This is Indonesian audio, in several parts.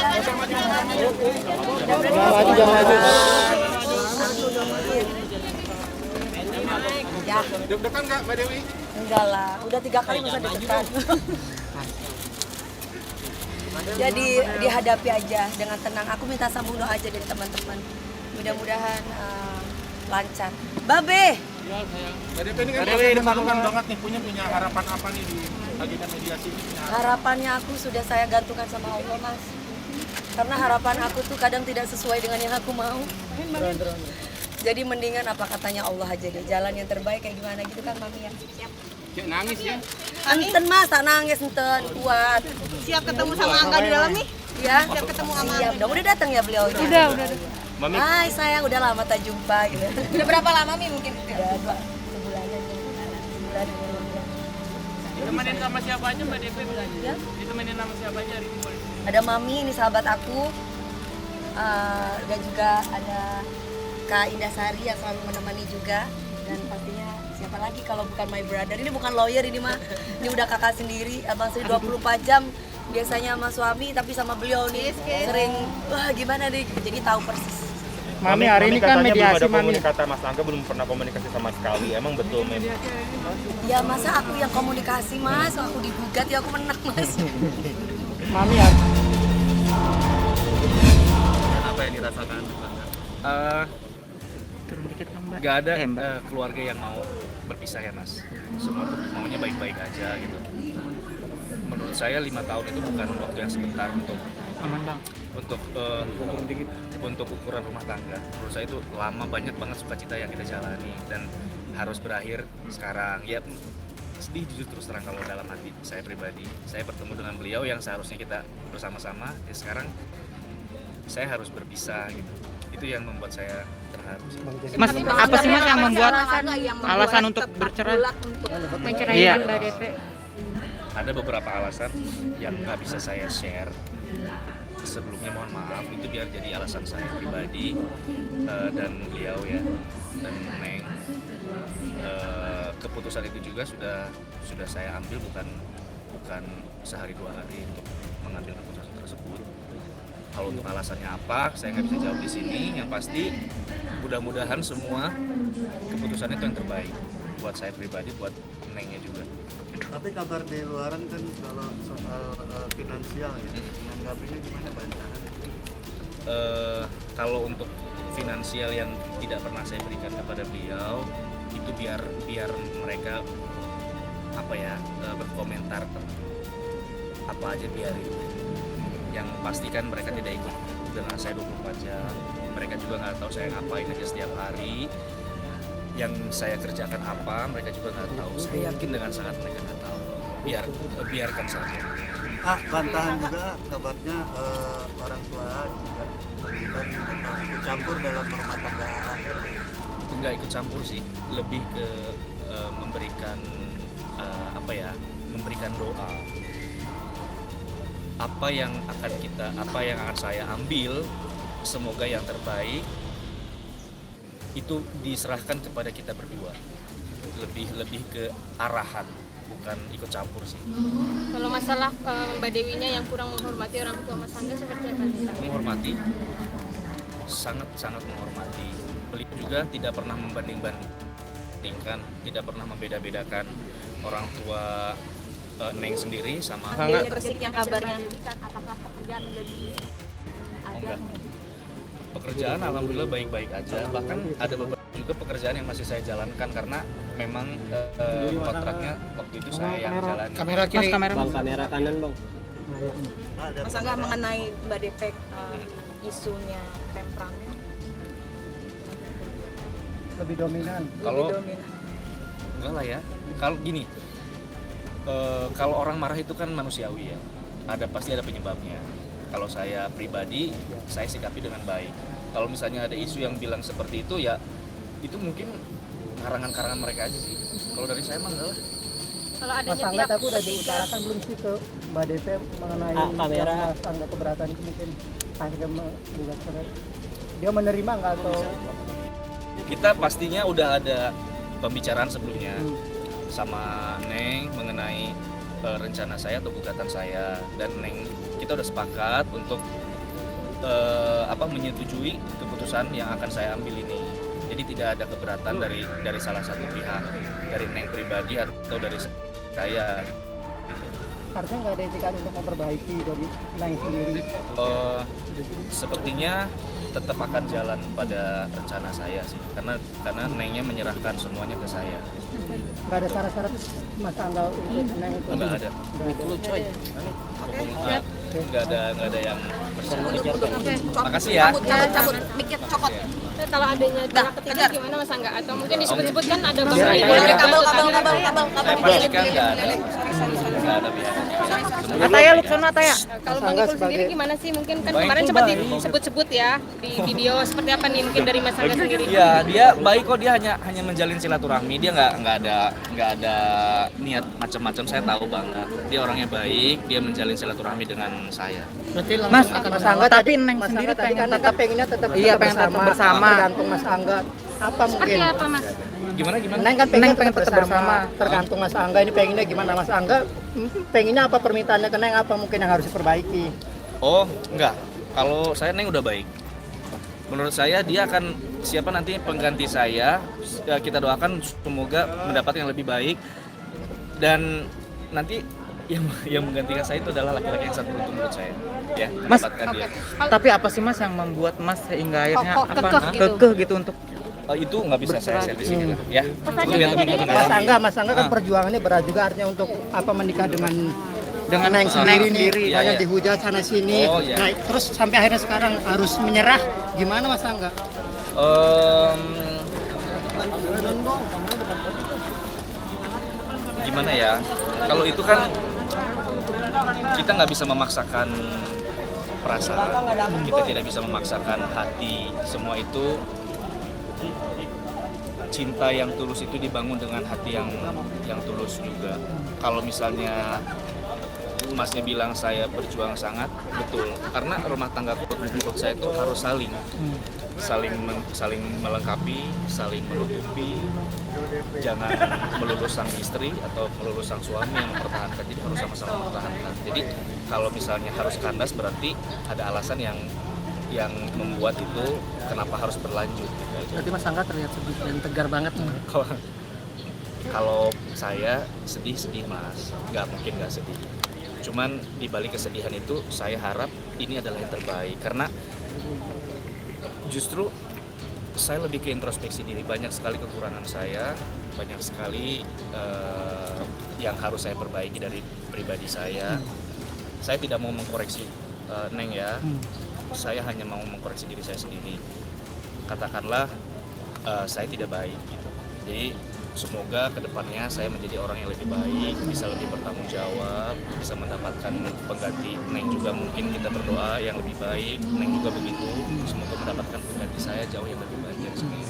Jangan maju. Ya. Deg-degan nggak Mbak Dewi? Enggak lah, udah 3 kali masa deg-degan. Jadi dihadapi aja dengan tenang. Aku minta sambung doa aja dari teman-teman. Mudah-mudahan lancar. Babe. Mbak Dewi ini kan pertarungan banget nih, punya harapan apa nih di agenda mediasi ini? Harapannya aku sudah saya gantungkan sama Allah, Mas. Karena harapan aku tuh kadang tidak sesuai dengan yang aku mau. Jadi mendingan apa katanya Allah aja deh. Jalan yang terbaik kayak gimana gitu kan, Mami ya. Siap. Kayak nangis ya? Enten Mas, tak nangis enten, kuat. Siap ketemu sama Angga di dalam nih? Ya. Siap ketemu sama Siap dong, udah datang ya beliau. Udah. Mami. Hai sayang, udah lama tak jumpa gitu. Udah berapa lama Mi mungkin? Udah sebulanan. Sebulan. Ditemenin sama siapa aja Mbak Devi? Ya. Ditemenin sama siapa aja hari ini? Ada Mami, ini sahabat aku. Dan juga ada Kak Indah Sari yang selalu menemani juga. Dan pastinya siapa lagi kalau bukan my brother. Ini bukan lawyer ini mah. Ini udah kakak sendiri, abang sendiri 24 jam. Biasanya sama suami, tapi sama beliau nih sering, wah gimana deh, jadi tahu persis. Mami hari ini kan mediasi Mami. Kata Mas Angga belum pernah komunikasi sama sekali. Emang betul Mem? Ya masa aku yang komunikasi Mas, aku digugat ya aku menang Mas. Mami ya. Apa yang dirasakan? Gak ada keluarga yang mau berpisah ya Mas. Semua tuh maunya baik-baik aja gitu. Menurut saya 5 tahun itu bukan waktu yang sebentar untuk untuk ukuran rumah tangga. Menurut saya itu lama, banyak banget sukacita yang kita jalani dan harus berakhir sekarang. Ya sedih jujur terus terang kalau dalam hati saya pribadi. Saya bertemu dengan beliau yang seharusnya kita bersama-sama, ya sekarang saya harus berpisah gitu. Itu yang membuat saya terharu. Mas, apa sih Mas yang membuat alasan untuk bercerai? Menceraikan Mbak Devi. Ada beberapa alasan yang nggak bisa saya share. Sebelumnya mohon maaf, itu biar jadi alasan saya pribadi dan beliau ya, dan Neng. Keputusan itu juga sudah saya ambil bukan sehari 2 hari untuk mengambil keputusan tersebut. Kalau untuk alasannya apa, saya nggak bisa jawab di sini. Yang pasti mudah-mudahan semua keputusannya itu yang terbaik buat saya pribadi, buat Nengnya juga. Tapi kabar di luaran kan kalau soal finansial ya, menanggapinya gimana bantahan? Kalau untuk finansial yang tidak pernah saya berikan kepada beliau, itu biar mereka berkomentar apa aja biarin. Yang pastikan mereka tidak ikut dengan saya 24 jam. Mereka juga nggak tahu saya ngapain aja setiap hari. Yang saya kerjakan apa, mereka juga nggak tahu. Saya yakin dengan sangat mereka nggak tahu. Biarkan saja. Bantahan juga kabarnya orang tua juga terlibat atau ikut campur dalam rumah tangga. Nggak ikut campur sih, lebih ke memberikan memberikan doa. Apa yang akan saya ambil, semoga yang terbaik itu diserahkan kepada kita berdua. Lebih ke arahan, bukan ikut campur sih. Kalau masalah Mbak Dewinya yang kurang menghormati orang tua Mas Angga seperti apa? Menghormati, sangat menghormati. Beliau juga tidak pernah membanding-bandingkan, tidak pernah membeda-bedakan orang tua Neng sendiri sama Persik yang kabarnya. Apakah pekerjaan menjadi enggak. Pekerjaan alhamdulillah baik-baik aja. Bahkan ada beberapa juga pekerjaan yang masih saya jalankan karena memang kontraknya waktu itu saya yang jalani. Kamera kiri. Bang, kamera kanan bang. Mas Angga mengenai Mbak Devi isunya temperamen Lebih dominan. Kalau enggak lah ya. Kalau gini, kalau orang marah itu kan manusiawi ya. Pasti ada penyebabnya. Kalau saya pribadi, saya sikapi dengan baik. Kalau misalnya ada isu yang bilang seperti itu ya, itu mungkin karangan-karangan mereka aja sih. Kalau dari saya mah enggak lah. kalau Mas adanya Angga pihak tapi udah diutarakan belum sih ke Mbak Devi mengenai kamera. yang Mas Angga keberatan itu mungkin Angga menggugat cerai. Dia menerima nggak atau Kita pastinya udah ada pembicaraan sebelumnya sama Neng mengenai rencana saya atau gugatan saya, dan Neng kita udah sepakat untuk menyetujui keputusan yang akan saya ambil ini. Jadi tidak ada keberatan dari salah satu pihak, dari Neng pribadi atau dari saya. Artinya nggak ada etikat untuk memperbaiki dari Neng sendiri. Sepertinya tetap akan jalan pada rencana saya sih, karena Nengnya menyerahkan semuanya ke saya. Nggak ada syarat-syarat Mas Angga untuk Neng itu. Nggak ada. Nggak ada yang Makasih ya. Cabut, mikir copot. Kalau adanya pihak ketiga gimana Mas Angga? Atau mungkin disebut-sebut kan ada Saya Kabel. Saya pastikan nggak ada pihak. Ataya, Luxana, Ataya. Kalau Bang Ipul sendiri gimana sih? Mungkin kan kemarin sempat disebut-sebut ya di video, seperti apa nih mungkin dari Mas Angga sendiri? Iya, dia baik kok, dia hanya menjalin silaturahmi, dia nggak ada niat macam-macam, saya tahu banget. Dia orangnya baik, dia menjalin silaturahmi dengan saya. Mas Angga tapi Neng sendiri pengen pengennya tetap bersama. Tergantung Mas Angga apa mungkin? Seperti apa Mas? Gimana? Neng kan pengen tetap bersama. Tergantung Mas Angga ini pengennya gimana? Mas Angga pengennya apa, permintaannya ke Neng apa mungkin yang harus diperbaiki? Oh, enggak. Kalau saya Neng udah baik. Menurut saya dia akan siapa nanti pengganti saya. Kita doakan semoga mendapat yang lebih baik. Dan nanti yang menggantikan saya itu adalah laki-laki yang sangat beruntung menurut saya. Ya, Mas, mendapatkan dia. Tapi apa sih Mas yang membuat Mas sehingga akhirnya Kekeh gitu untuk Itu nggak bisa saya share di sini lah, ya. Itu biar teman-teman Mas Angga kan perjuangannya berat juga, artinya untuk menikah dengan Neng sendiri, Iya, banyak iya. dihujat sana sini. Oh, iya. Nah, terus sampai akhirnya sekarang harus menyerah. Gimana Mas Angga? Gimana ya? Kalau itu kan kita nggak bisa memaksakan perasaan, kita tidak bisa memaksakan hati. Semua itu cinta yang tulus itu dibangun dengan hati yang tulus juga. Kalau misalnya Masnya bilang saya berjuang sangat, betul. Karena rumah tangga menurut saya itu harus saling melengkapi, saling menutupi. Jangan melulu sang istri atau melulu sang suami yang mempertahankan, jadi harus sama-sama mempertahankan. Jadi kalau misalnya harus kandas berarti ada alasan yang membuat itu kenapa harus berlanjut. Berarti Mas Angga terlihat sedih dan tegar banget. Kalau saya sedih Mas, nggak mungkin nggak sedih. Cuman di balik kesedihan itu saya harap ini adalah yang terbaik, karena justru saya lebih ke introspeksi diri. Banyak sekali kekurangan saya, banyak sekali yang harus saya perbaiki dari pribadi saya. Saya tidak mau mengkoreksi Neng ya, saya hanya mau mengkoreksi diri saya sendiri. Katakanlah saya tidak baik gitu. Jadi semoga kedepannya saya menjadi orang yang lebih baik, bisa lebih bertanggung jawab, bisa mendapatkan pengganti Neng juga. Mungkin kita berdoa yang lebih baik, Neng juga begitu. Semoga mendapatkan pengganti saya jauh yang lebih baik dari sini.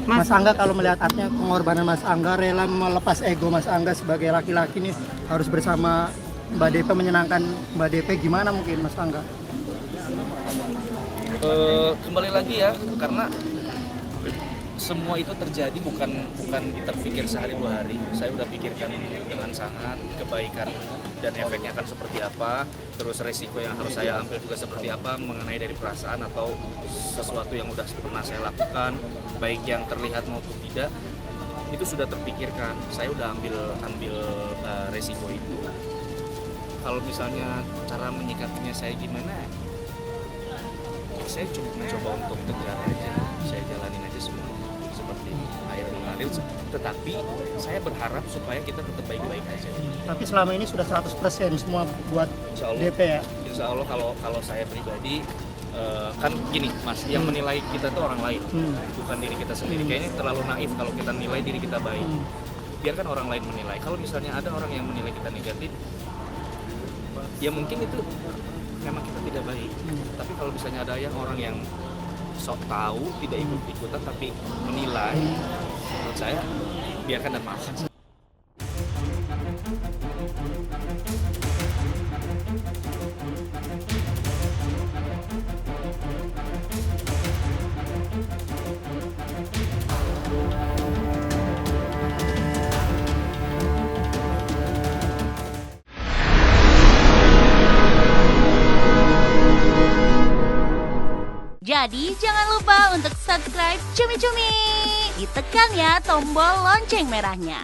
Mas Angga kalau melihat artinya pengorbanan Mas Angga, rela melepas ego Mas Angga sebagai laki-laki nih harus bersama Mbak DP, menyenangkan Mbak DP, gimana mungkin Mas Angga? Kembali lagi ya, karena semua itu terjadi bukan terpikir sehari dua hari. Saya udah pikirkan dengan sangat kebaikan dan efeknya akan seperti apa, terus resiko yang harus saya ambil juga seperti apa, mengenai dari perasaan atau sesuatu yang udah pernah saya lakukan, baik yang terlihat maupun tidak, itu sudah terpikirkan. Saya udah ambil resiko itu. Kalau misalnya cara menyikapinya saya gimana, saya cuma mencoba untuk tegar aja, saya jalanin aja semua seperti air mengalir, tetapi saya berharap supaya kita tetap baik-baik aja. Tapi selama ini sudah 100% semua buat Insya Allah, DP ya? Insya Allah kalau saya pribadi, kan gini Mas, yang menilai kita itu orang lain, bukan diri kita sendiri. Kayaknya terlalu naif kalau kita nilai diri kita baik. Biarkan orang lain menilai. Kalau misalnya ada orang yang menilai kita negatif, ya mungkin itu memang kita tidak baik. Tapi kalau misalnya ada orang yang sok tahu, tidak ikut-ikutan tapi menilai, menurut saya biarkan dan maafkan. tadi, jangan lupa untuk subscribe Cumi Cumi. Ditekan ya tombol lonceng merahnya.